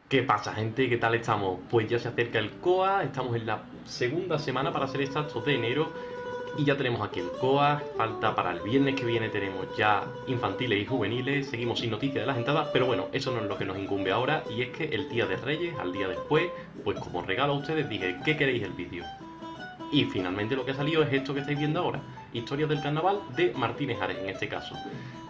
¿Qué pasa, gente? ¿Qué tal estamos? Pues ya se acerca el COA, estamos en la segunda semana para ser exactos de enero y ya tenemos aquí el COA, falta para el viernes que viene tenemos ya infantiles y juveniles, seguimos sin noticias de las entradas, pero bueno, eso no es lo que nos incumbe ahora y es que el día de Reyes, al día después, pues como regalo a ustedes dije, ¿qué queréis el vídeo? Y finalmente lo que ha salido es esto que estáis viendo ahora. Historias del carnaval de Martínez Ares en este caso.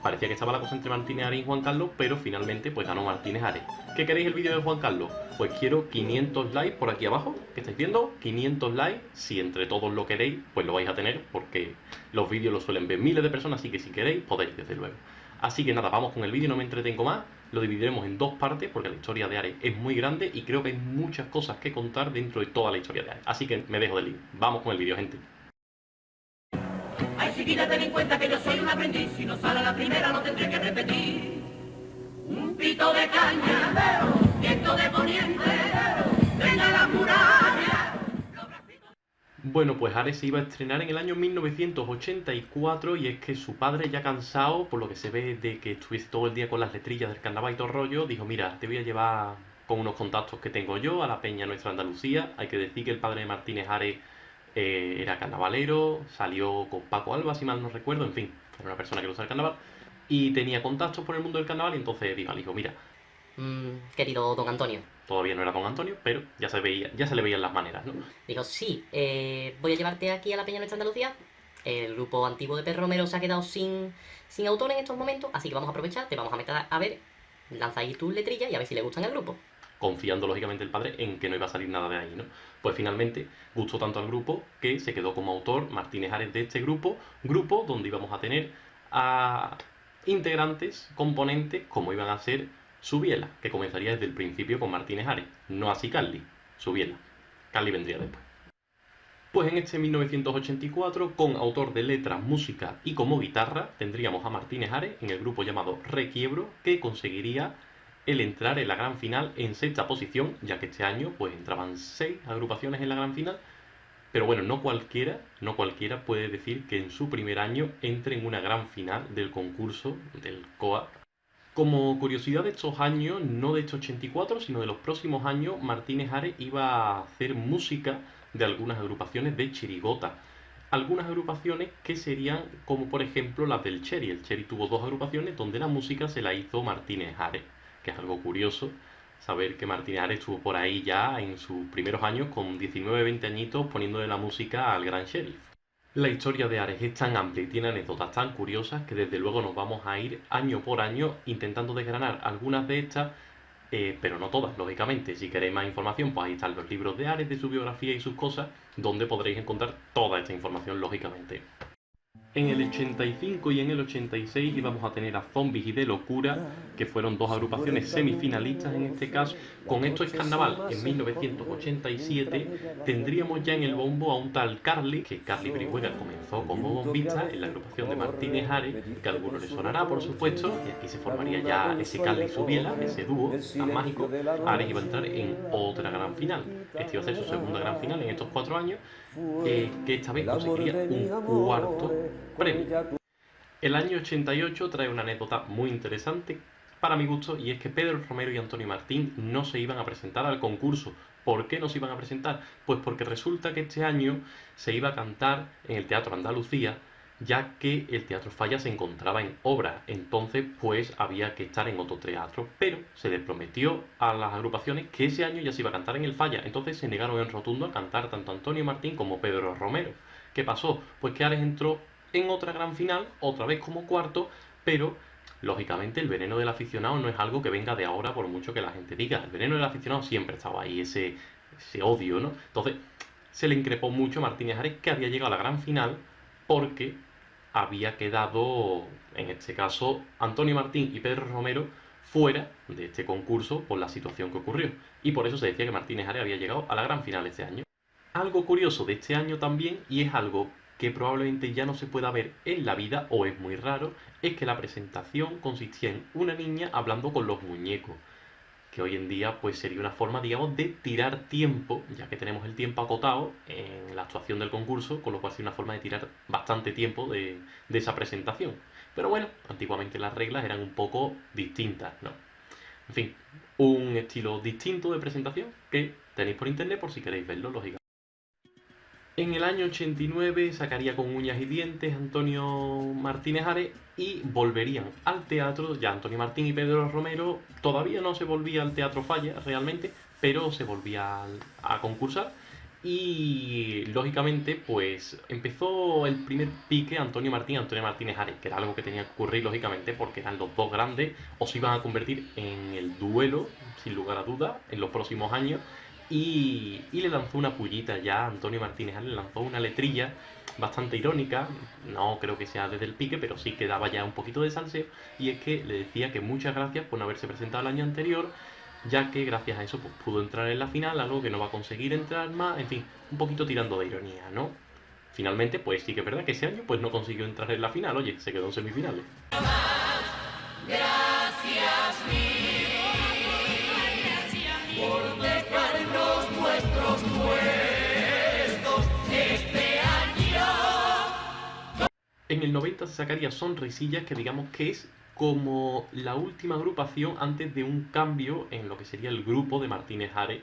Parecía que estaba la cosa entre Martínez Ares y Juan Carlos, pero finalmente pues ganó Martínez Ares. ¿Qué queréis el vídeo de Juan Carlos? Pues quiero 500 likes por aquí abajo, que estáis viendo, 500 likes. Si entre todos lo queréis, pues lo vais a tener, porque los vídeos los suelen ver miles de personas, así que si queréis, podéis, desde luego. Así que nada, vamos con el vídeo, no me entretengo más. Lo dividiremos en dos partes porque la historia de Ares es muy grande y creo que hay muchas cosas que contar dentro de toda la historia de Ares. Así que me dejo de lío. Vamos con el vídeo, gente. Ay, chiquilla, ten en cuenta que yo soy un aprendiz. Si no sale a la primera, lo tendré que repetir. Un pito de caña, viento de poniente, venga la muralla. Bueno, pues Ares se iba a estrenar en el año 1984 y es que su padre, ya cansado, por lo que se ve de que estuviese todo el día con las letrillas del carnaval y todo el rollo, dijo, mira, te voy a llevar con unos contactos que tengo yo a la Peña Nuestra Andalucía. Hay que decir que el padre de Martínez Ares era carnavalero, salió con Paco Alba, si mal no recuerdo, en fin, era una persona que le gusta el carnaval y tenía contactos por el mundo del carnaval y entonces dijo al hijo, mira, Querido don Antonio. todavía no era don Antonio, pero ya se veía, ya se le veían las maneras, ¿no? Dijo, sí, voy a llevarte aquí a la Peña Nuestra Andalucía. El grupo antiguo de Pedro Romero se ha quedado sin autor en estos momentos, así que vamos a aprovechar, te vamos a meter a ver, lanza ahí tus letrillas y a ver si le gustan al grupo. Confiando lógicamente el padre en que no iba a salir nada de ahí, ¿no? Pues finalmente gustó tanto al grupo que se quedó como autor Martínez Ares de este grupo donde íbamos a tener a integrantes, componentes, como iban a ser Subiela, que comenzaría desde el principio con Martínez Ares, no así Carly, Subiela. Carly vendría después. Pues en este 1984, con autor de letras, música y como guitarra, tendríamos a Martínez Ares en el grupo llamado Requiebro, que conseguiría el entrar en la gran final en sexta posición, ya que este año pues entraban 6 agrupaciones en la gran final, pero bueno, no cualquiera puede decir que en su primer año entre en una gran final del concurso del COA. Como curiosidad de estos años, no de este 84, sino de los próximos años, Martínez Ares iba a hacer música de algunas agrupaciones de chirigota. Algunas agrupaciones que serían como por ejemplo las del Cherry. El Cherry tuvo dos agrupaciones donde la música se la hizo Martínez Ares, que es algo curioso saber que Martínez Ares estuvo por ahí ya en sus primeros años con 19-20 añitos poniéndole la música al Gran Sheriff. La historia de Ares es tan amplia y tiene anécdotas tan curiosas que desde luego nos vamos a ir año por año intentando desgranar algunas de estas, pero no todas, lógicamente. Si queréis más información, pues ahí están los libros de Ares, de su biografía y sus cosas, donde podréis encontrar toda esta información, lógicamente. En el 85 y en el 86 íbamos a tener a Zombies y de Locura, que fueron dos agrupaciones semifinalistas en este caso. Con Esto es Carnaval, en 1987, tendríamos ya en el bombo a un tal Carly, que Carly Brihuega comenzó como bombista en la agrupación de Martínez Ares, que a algunos les sonará, por supuesto, y aquí se formaría ya ese Carly Subiela, ese dúo tan mágico. Ares iba a entrar en otra gran final. Este iba a ser su segunda gran final en estos 4 años, que esta vez conseguiría un cuarto premio. El año 88 trae una anécdota muy interesante para mi gusto y es que Pedro Romero y Antonio Martín no se iban a presentar al concurso. ¿Por qué no se iban a presentar? Pues porque resulta que este año se iba a cantar en el Teatro Andalucía, ya que el Teatro Falla se encontraba en obra, entonces pues había que estar en otro teatro, pero se les prometió a las agrupaciones que ese año ya se iba a cantar en el Falla, entonces se negaron en rotundo a cantar tanto Antonio Martín como Pedro Romero. ¿Qué pasó? Pues que Ares entró en otra gran final, otra vez como cuarto, pero lógicamente el veneno del aficionado no es algo que venga de ahora por mucho que la gente diga. El veneno del aficionado siempre estaba ahí, ese odio, ¿no? Entonces se le increpó mucho a Martínez Ares que había llegado a la gran final porque había quedado, en este caso, Antonio Martín y Pedro Romero fuera de este concurso por la situación que ocurrió. Y por eso se decía que Martínez Ares había llegado a la gran final este año. Algo curioso de este año también, y es algo que probablemente ya no se pueda ver en la vida, o es muy raro, es que la presentación consistía en una niña hablando con los muñecos, que hoy en día pues sería una forma, digamos, de tirar tiempo, ya que tenemos el tiempo acotado en la actuación del concurso, con lo cual sería una forma de tirar bastante tiempo de esa presentación. Pero bueno, antiguamente las reglas eran un poco distintas, ¿no? En fin, un estilo distinto de presentación que tenéis por internet por si queréis verlo, lógicamente. En el año 89 sacaría Con uñas y dientes Antonio Martínez Ares y volverían al teatro, ya Antonio Martín y Pedro Romero. Todavía no se volvía al Teatro Falla realmente, pero se volvía a concursar. Y lógicamente, pues empezó el primer pique Antonio Martín y Antonio Martínez Ares, que era algo que tenía que ocurrir lógicamente porque eran los dos grandes, o se iban a convertir en el duelo, sin lugar a dudas, en los próximos años. Y le lanzó una pullita ya a Antonio Martínez Ares, le lanzó una letrilla bastante irónica, no creo que sea desde el pique, pero sí que daba ya un poquito de salseo, y es que le decía que muchas gracias por no haberse presentado el año anterior, ya que gracias a eso pues, pudo entrar en la final, algo que no va a conseguir entrar más, en fin, un poquito tirando de ironía, ¿no? Finalmente, pues sí que es verdad que ese año pues no consiguió entrar en la final, oye, se quedó en semifinales. Gracias mil por dejarnos nuestros puestos este año. En el 90 se sacaría Sonrisillas, que digamos que es como la última agrupación antes de un cambio en lo que sería el grupo de Martínez Ares.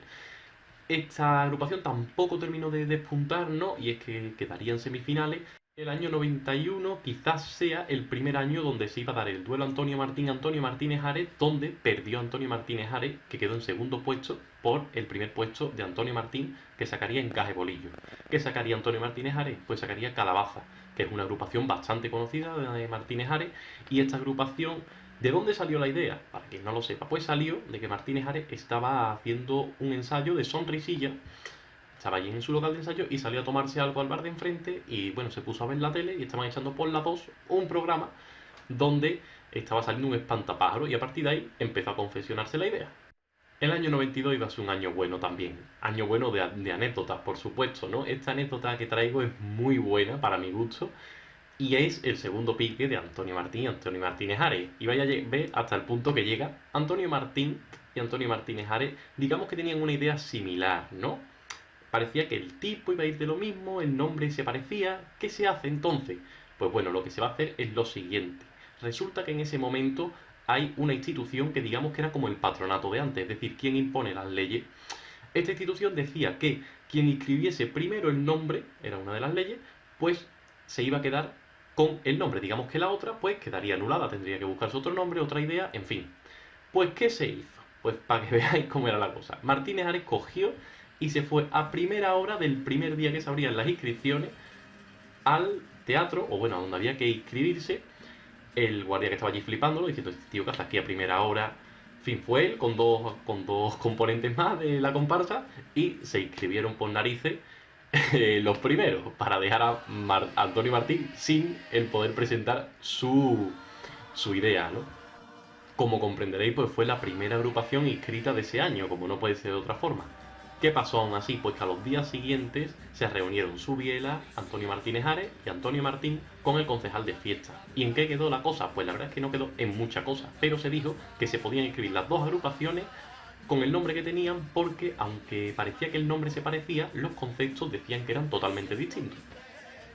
Esta agrupación tampoco terminó de despuntar, ¿no? Y es que quedaría en semifinales. El año 91 quizás sea el primer año donde se iba a dar el duelo Antonio Martín-Antonio Martínez Ares, donde perdió Antonio Martínez Ares, que quedó en segundo puesto por el primer puesto de Antonio Martín, que sacaría Encaje Bolillo. ¿Qué sacaría Antonio Martínez Ares? Pues sacaría Calabaza, que es una agrupación bastante conocida de Martínez Ares, y esta agrupación, ¿de dónde salió la idea? Para quien no lo sepa, pues salió de que Martínez Ares estaba haciendo un ensayo de Sonrisilla, estaba allí en su local de ensayo y salió a tomarse algo al bar de enfrente y bueno, se puso a ver la tele y estaban echando por la 2 un programa donde estaba saliendo un espantapájaro y a partir de ahí empezó a confesionarse la idea. El año 92 iba a ser un año bueno también, año bueno de anécdotas, por supuesto, ¿no? Esta anécdota que traigo es muy buena para mi gusto y es el segundo pique de Antonio Martín y Antonio Martínez Ares. Y vaya a ver hasta el punto que llega Antonio Martín y Antonio Martínez Ares, digamos que tenían una idea similar, ¿no? Parecía que el tipo iba a ir de lo mismo, el nombre se parecía. ¿Qué se hace entonces? Pues bueno, lo que se va a hacer es lo siguiente. Resulta que en ese momento hay una institución que digamos que era como el patronato de antes, es decir, quien impone las leyes. Esta institución decía que quien inscribiese primero el nombre, era una de las leyes, pues se iba a quedar con el nombre. Digamos que la otra pues quedaría anulada, tendría que buscarse otro nombre, otra idea, en fin. Pues ¿qué se hizo? Pues para que veáis cómo era la cosa. Martínez Ares cogió y se fue a primera hora del primer día que se abrían las inscripciones al teatro, o bueno, a donde había que inscribirse. El guardia que estaba allí flipándolo, diciendo, este tío que hace aquí a primera hora. En fin, fue él con dos componentes más de la comparsa y se inscribieron por narices los primeros para dejar a Antonio Martín sin el poder presentar su idea, ¿no? Como comprenderéis, pues fue la primera agrupación inscrita de ese año, como no puede ser de otra forma. ¿Qué pasó aún así? Pues que a los días siguientes se reunieron Subiela, Antonio Martínez Ares y Antonio Martín con el concejal de fiesta. ¿Y en qué quedó la cosa? Pues la verdad es que no quedó en mucha cosa, pero se dijo que se podían inscribir las dos agrupaciones con el nombre que tenían porque, aunque parecía que el nombre se parecía, los conceptos decían que eran totalmente distintos.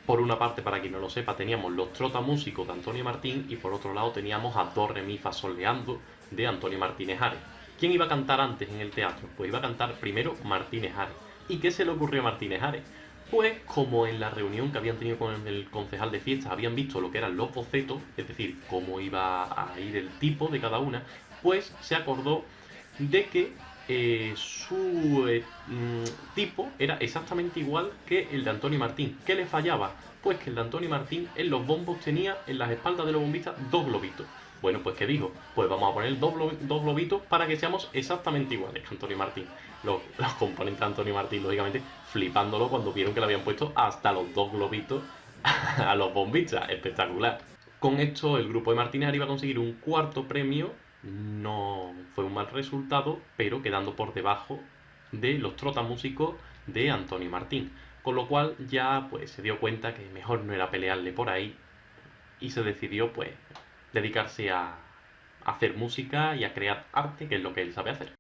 Por una parte, para quien no lo sepa, teníamos los trotamúsicos de Antonio Martín y por otro lado teníamos a Do, Re, Mi, Fa, Sol, Leando de Antonio Martínez Ares. ¿Quién iba a cantar antes en el teatro? Pues iba a cantar primero Martínez Ares. ¿Y qué se le ocurrió a Martínez Ares? Pues como en la reunión que habían tenido con el concejal de fiestas habían visto lo que eran los bocetos, es decir, cómo iba a ir el tipo de cada una, pues se acordó de que su tipo era exactamente igual que el de Antonio Martín. ¿Qué le fallaba? Pues que el de Antonio Martín en los bombos tenía en las espaldas de los bombistas dos globitos. Bueno, pues ¿qué dijo? Pues vamos a poner dos globitos para que seamos exactamente iguales que Antonio Martín. Los componentes de Antonio Martín, lógicamente, flipándolo cuando vieron que le habían puesto hasta los dos globitos a los bombistas. Espectacular. Con esto, el grupo de Martínez Ares iba a conseguir un cuarto premio. No fue un mal resultado, pero quedando por debajo de los trotamúsicos de Antonio Martín. Con lo cual ya pues se dio cuenta que mejor no era pelearle por ahí y se decidió pues dedicarse a hacer música y a crear arte, que es lo que él sabe hacer.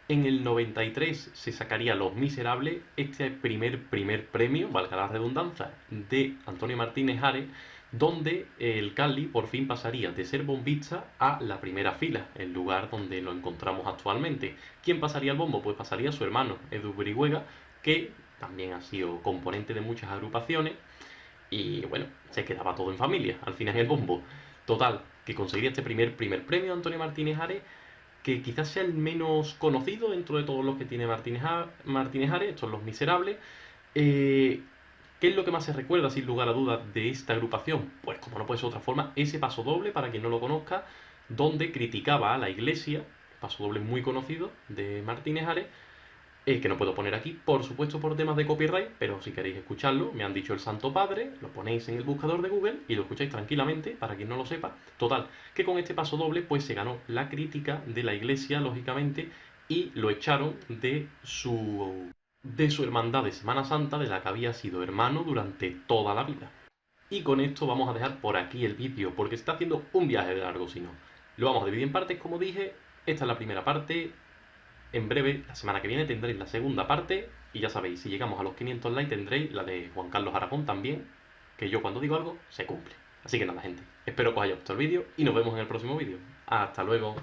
En el 93 se sacaría Los Miserables, este primer premio, valga la redundancia, de Antonio Martínez Ares, donde el Carly por fin pasaría de ser bombista a la primera fila, el lugar donde lo encontramos actualmente. ¿Quién pasaría al bombo? Pues pasaría su hermano, Edu Brihuega, que también ha sido componente de muchas agrupaciones, y bueno, se quedaba todo en familia, al final en el bombo. Total, que conseguiría este primer premio Antonio Martínez Ares, que quizás sea el menos conocido dentro de todos los que tiene Martínez Ares, estos Los Miserables. ¿Qué es lo que más se recuerda, sin lugar a dudas, de esta agrupación? Pues como no puede ser otra forma, ese paso doble, para quien no lo conozca, donde criticaba a la Iglesia, paso doble muy conocido de Martínez Ares, que no puedo poner aquí, por supuesto por temas de copyright, pero si queréis escucharlo, me han dicho el Santo Padre, lo ponéis en el buscador de Google y lo escucháis tranquilamente, para quien no lo sepa. Total, que con este paso doble pues se ganó la crítica de la Iglesia, lógicamente, y lo echaron de su hermandad de Semana Santa, de la que había sido hermano durante toda la vida. Y con esto vamos a dejar por aquí el vídeo, porque se está haciendo un viaje de largo si no. Lo vamos a dividir en partes, como dije. Esta es la primera parte. En breve, la semana que viene, tendréis la segunda parte. Y ya sabéis, si llegamos a los 500 likes tendréis la de Juan Carlos Aragón también, que yo cuando digo algo, se cumple. Así que nada, gente. Espero que os haya gustado el vídeo y nos vemos en el próximo vídeo. Hasta luego.